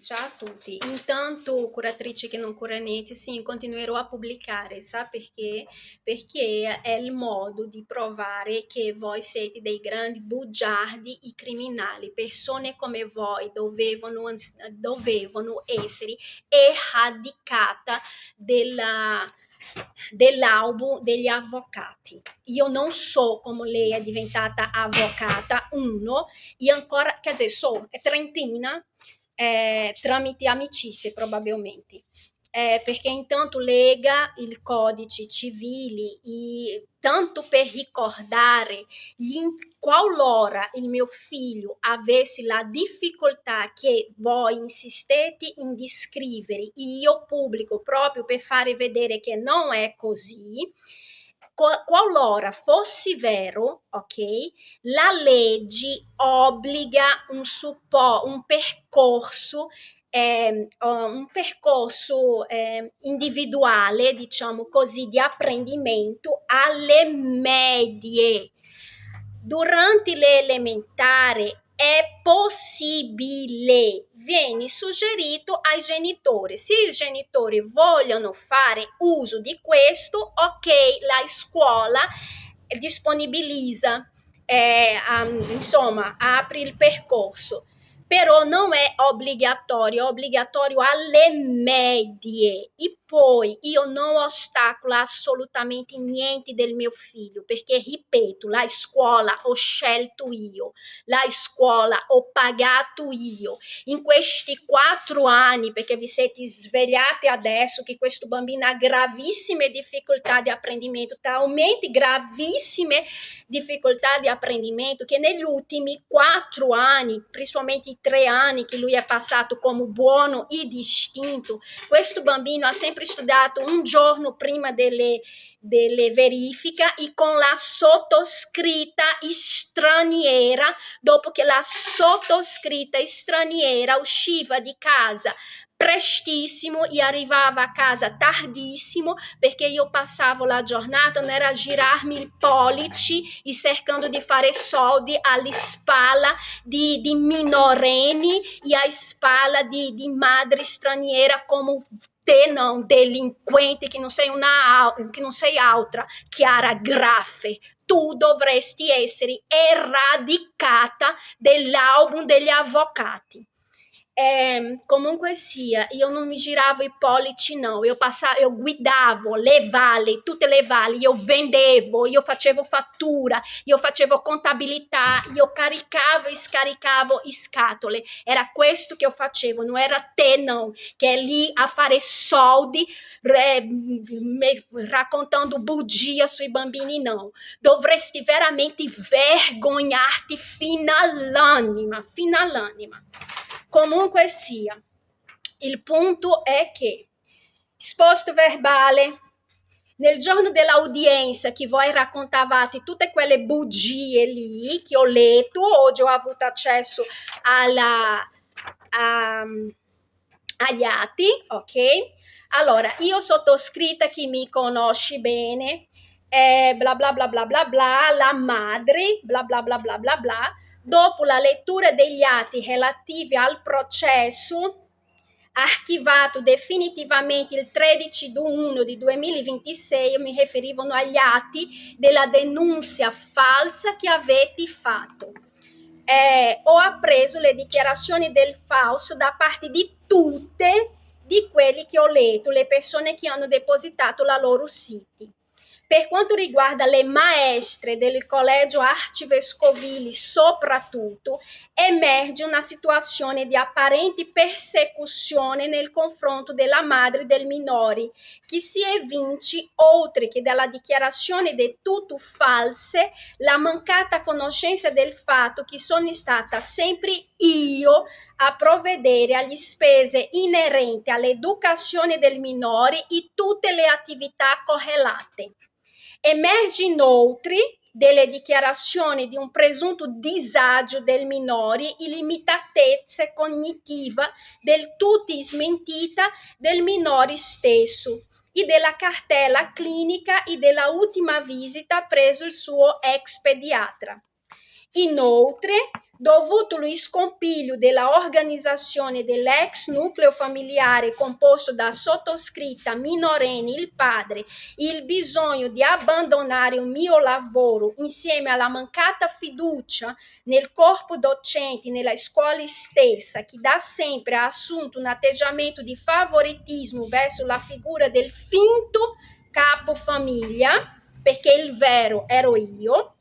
Ciao a tutti. Intanto, curatrice che non cura niente, sì, continuerò a pubblicare, sa perché? Perché è il modo di provare che voi siete dei grandi bugiardi, i criminali. Persone come voi dovevano essere eradicate della, dell'albo degli avvocati. Io non so come lei è diventata avvocata, uno, io ancora, quer dizer, è trentina, tramite amicizie probabilmente. Perché intanto lega il codice civile e tanto per ricordare qualora il mio figlio avesse la difficoltà che voi insistete in descrivere, io pubblico proprio per fare vedere che non è così. Qualora fosse vero, ok, la legge obbliga un percorso, individuale, diciamo così, di apprendimento alle medie. Durante le elementari è possibile, viene suggerito ai genitori. Se i genitori vogliono fare uso di questo, ok, la scuola disponibilizza, insomma, apri il percorso. Però non è obbligatorio alle medie. E poi io non ostacolo assolutamente niente del mio figlio, perché ripeto, la scuola ho scelto io, la scuola ho pagato io. In questi 4 anni, perché vi siete svegliati adesso che questo bambino ha gravissime difficoltà di apprendimento, talmente gravissime difficoltà di apprendimento che negli ultimi 4 anni, principalmente i 3 anni che lui è passato come buono e distinto, questo bambino ha sempre studiato un giorno prima delle verifiche e con la sottoscritta straniera, dopo che la sottoscritta straniera usciva di casa prestissimo e arrivava a casa tardissimo, perché io passavo la giornata, non era girarmi il pollici e cercando di fare soldi alle spalle di minorenni e a spalla di madri straniera come te, non, delinquente, che non sei che non sei altra Chiara Graffe. Tu dovresti essere eradicata dell'album degli avvocati. Comunque sia, io non mi giravo i pollici, no, io guidavo le valli, tutte le valli, io vendevo, io facevo fattura, io facevo contabilità, io caricavo e scaricavo i scatole. Era questo che io facevo, non era te, no, che è lì a fare soldi raccontando bugie sui bambini, no. Dovresti veramente vergognarti fino all'anima. Comunque sia, il punto è che esposto verbale, nel giorno dell'udienza che voi raccontavate tutte quelle bugie lì che ho letto, oggi ho avuto accesso agli atti, ok? Allora, io sottoscritta, chi mi conosci bene, bla bla bla bla bla bla, la madre, bla bla bla bla bla bla, dopo la lettura degli atti relativi al processo archivato definitivamente il 13/1 di 2026, mi riferivano agli atti della denuncia falsa che avete fatto. Ho appreso le dichiarazioni del falso da parte di tutte di quelli che ho letto, le persone che hanno depositato la loro siti. Per quanto riguarda le maestre del collegio arcivescovili, soprattutto, emerge una situazione di apparente persecuzione nel confronto della madre del minore, che si evince, oltre che dalla dichiarazione del tutto false, la mancata conoscenza del fatto che sono stata sempre io a provvedere agli spese inerenti all'educazione del minore e tutte le attività correlate. Emerge inoltre delle dichiarazioni di un presunto disagio del minore e limitatezza cognitiva del tutto smentita del minore stesso e della cartella clinica e della ultima visita presso il suo ex pediatra. Inoltre, dovuto lo scompiglio della organizzazione dell'ex nucleo familiare composto da sottoscritta, minorenne, il padre, il bisogno di abbandonare il mio lavoro insieme alla mancata fiducia nel corpo docente, nella scuola stessa, che da sempre ha assunto un atteggiamento di favoritismo verso la figura del finto capofamiglia, perché il vero ero io.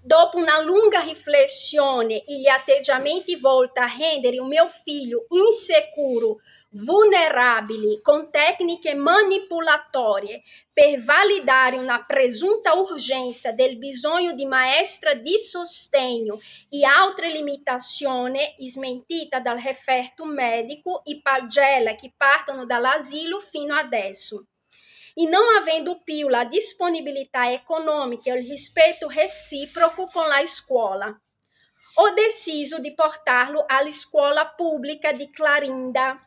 Dopo una lunga riflessione e gli atteggiamenti volti a rendere un mio figlio insicuro, vulnerabile, con tecniche manipolatorie per validare una presunta urgenza del bisogno di maestra di sostegno e altre limitazioni smentita dal referto medico e pagella che partono dall'asilo fino adesso. E não havendo più la disponibilità econômica e il rispetto reciproco con la scuola, ho deciso di portarlo alla scuola pubblica di Clarinda.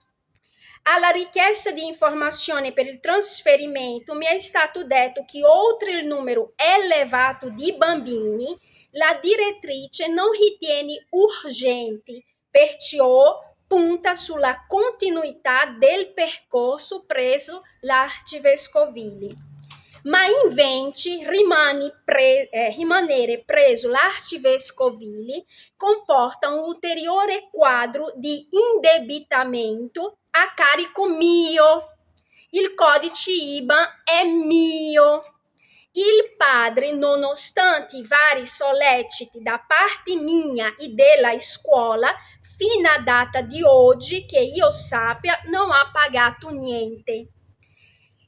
Alla richiesta di informazione per il trasferimento mi è stato detto che oltre il numero elevato di bambini, la direttrice non ritiene urgenti, perciò punta sulla continuità del percorso preso l'Arcivescovile. Ma invece rimanere preso l'Arcivescovile comporta un ulteriore quadro di indebitamento a carico mio. Il codice IBAN è mio. Il padre, nonostante i vari solleciti da parte mia e della scuola, fino a data di oggi, che io sappia, non ha pagato niente.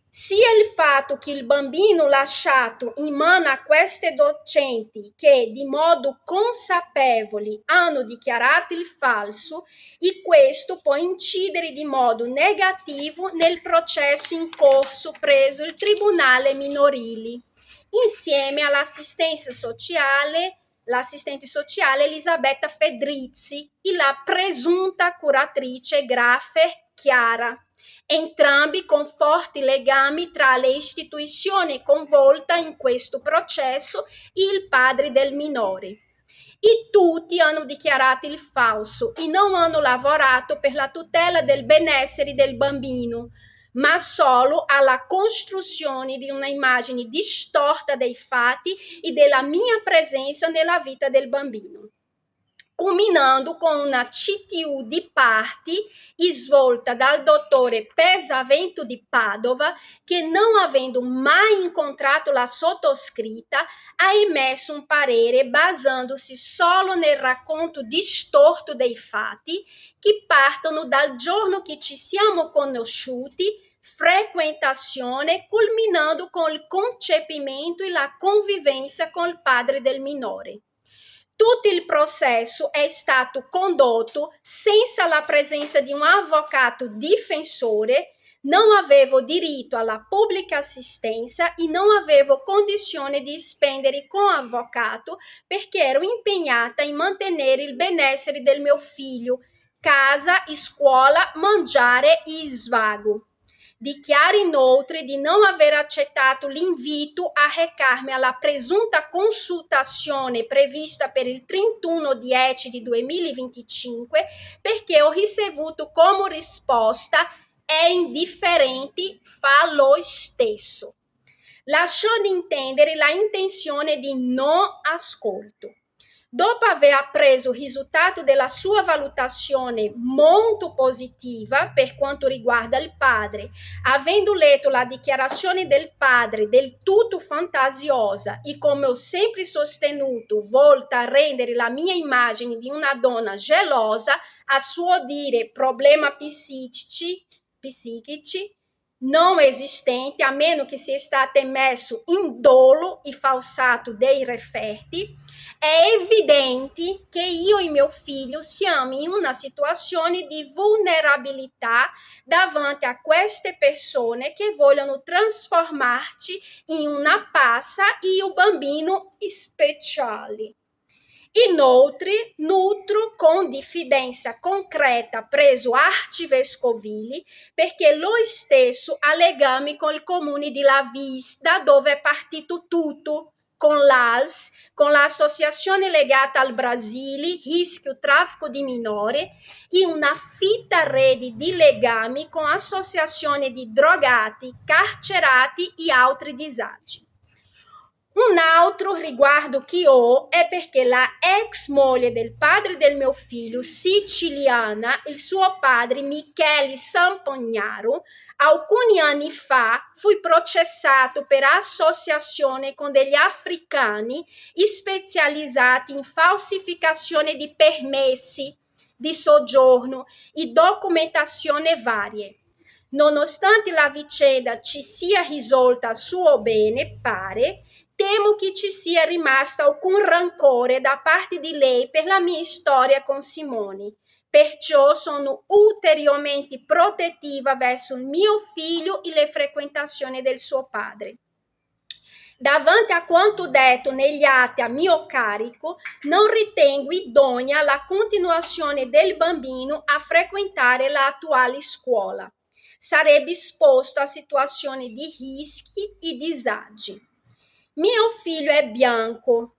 Sia il fatto che il bambino lasciato in mano a queste docenti che di modo consapevole hanno dichiarato il falso, e questo può incidere di modo negativo nel processo in corso presso il Tribunale Minorile, insieme all'assistente sociale Elisabetta Fedrizzi e la presunta curatrice Grafe Chiara, entrambi con forti legami tra le istituzioni coinvolte in questo processo e il padre del minore. E tutti hanno dichiarato il falso e non hanno lavorato per la tutela del benessere del bambino, ma solo alla costruzione di una immagine distorta dei fatti e della mia presenza nella vita del bambino, culminando con una CTU di parti svolta dal dottore Pesavento di Padova che, non avendo mai incontrato la sottoscritta, ha emesso un parere basandosi solo nel racconto distorto dei fatti che partono dal giorno che ci siamo conosciuti, frequentazione, culminando con il concepimento e la convivenza con il padre del minore. Tutto il processo è stato condotto senza la presenza di un avvocato difensore, non avevo diritto alla pubblica assistenza e non avevo condizione di spendere con avvocato perché ero impegnata in mantenere il benessere del mio figlio, casa, scuola, mangiare e svago. Dichiara inoltre di non aver accettato l'invito a recarmi alla presunta consultazione prevista per il 31/10/2025 perché ho ricevuto come risposta è indifferente, fa lo stesso. Lasciò di intendere la intenzione di non ascolto. Dopo aver appreso il risultato della sua valutazione molto positiva per quanto riguarda il padre, avendo letto la dichiarazione del padre del tutto fantasiosa e, come ho sempre sostenuto, volta a rendere la mia immagine di una donna gelosa, a suo dire problemi psichici non esistenti, a meno che sia stato emesso in dolo e falsato dei referti, è evidente che io e mio figlio siamo in una situazione di vulnerabilità davanti a queste persone che vogliono trasformarci in una passa e un bambino speciale. Inoltre, nutro con diffidenza concreta presso Arcivescovile perché lui stesso ha legami con il comune di Lavis, da dove è partito tutto, con l'ALS, con l'Associazione Legata al Brasile, Rischio Traffico di Minore, e una fitta rete di legami con associazioni di drogati, carcerati e altri disagi. Un altro riguardo che ho è perché la ex moglie del padre del mio figlio, siciliana, il suo padre Michele Sampognaro, alcuni anni fa fu processato per associazione con degli africani specializzati in falsificazione di permessi di soggiorno e documentazione varie. Nonostante la vicenda ci sia risolta a suo bene, pare, temo che ci sia rimasto alcun rancore da parte di lei per la mia storia con Simone. Perciò sono ulteriormente protettiva verso il mio figlio e le frequentazioni del suo padre. Davanti a quanto detto negli atti a mio carico, non ritengo idonea la continuazione del bambino a frequentare l'attuale scuola. Sarebbe esposto a situazioni di rischi e disagi. Mio figlio è bianco,